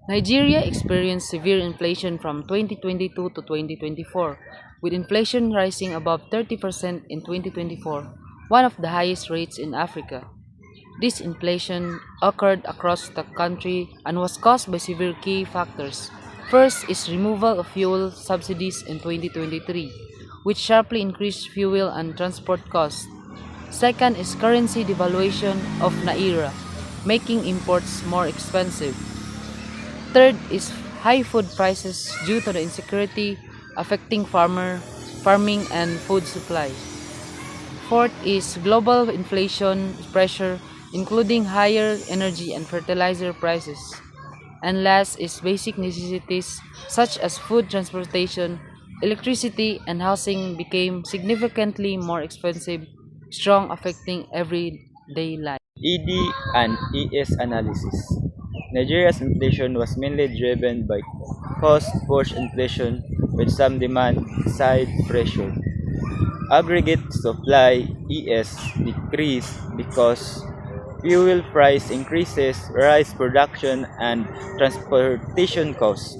Nigeria experienced severe inflation from 2022 to 2024, with inflation rising above 30% in 2024, one of the highest rates in Africa. This inflation occurred across the country and was caused by several key factors. First is removal of fuel subsidies in 2023, which sharply increased fuel and transport costs. Second is currency devaluation of Naira, making imports more expensive. Third is high food prices due to the insecurity affecting farming and food supply. Fourth is global inflation pressure including higher energy and fertilizer prices. And last is basic necessities such as food, transportation, electricity, and housing became significantly more expensive, strong affecting everyday life. ED and ES analysis. Nigeria's inflation was mainly driven by cost-push inflation with some demand-side pressure. Aggregate supply (ES) decreased because fuel price increases rise production and transportation costs.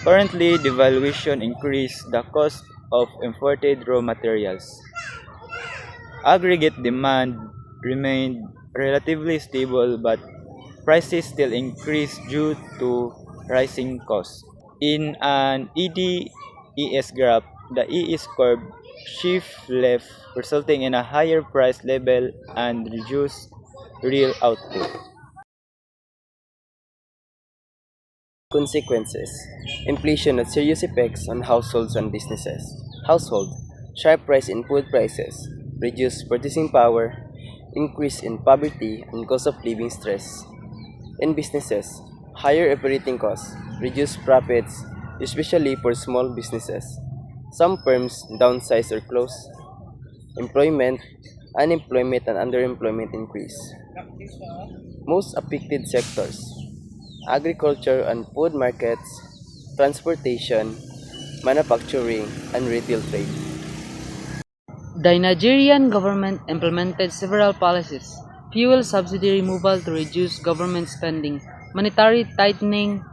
Currently, devaluation increased the cost of imported raw materials. Aggregate demand remained relatively stable but prices still increased due to rising costs. In an ED-ES graph, the ES curve shift left, resulting in a higher price level and reduced real output. Consequences. Inflation has serious effects on households and businesses. Household. Sharp rise in food prices. Reduced purchasing power. Increase in poverty and cost of living stress. In businesses. Higher operating costs. Reduced profits, especially for small businesses. Some firms downsize or close. Employment. Unemployment and underemployment increase. Most affected sectors: agriculture and food markets, transportation, manufacturing, and retail trade. The Nigerian government implemented several policies: fuel subsidy removal to reduce government spending, monetary tightening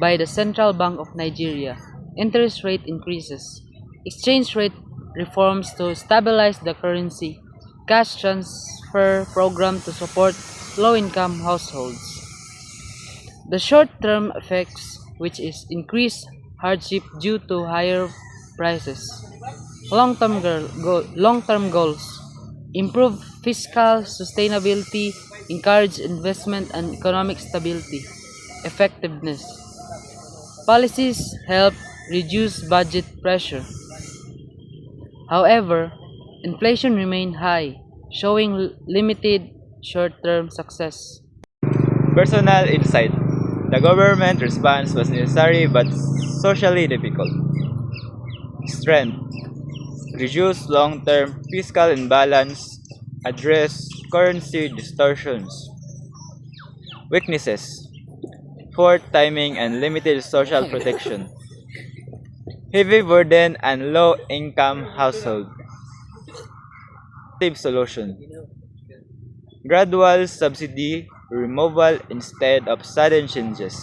by the Central Bank of Nigeria, interest rate increases, exchange rate reforms to stabilize the currency, cash transfer program to support low-income households. The short-term effects, which is increased hardship due to higher prices. Long-term goals: improve fiscal sustainability, encourage investment and economic stability. Effectiveness: policies help reduce budget pressure. However, inflation remained high, showing limited short-term success. Personal insight. The government response was necessary but socially difficult. Strength. Reduce long-term fiscal imbalance. Address currency distortions. Weaknesses. Poor timing and limited social protection. Heavy burden and low-income household. Effective solution. Gradual subsidy removal instead of sudden changes.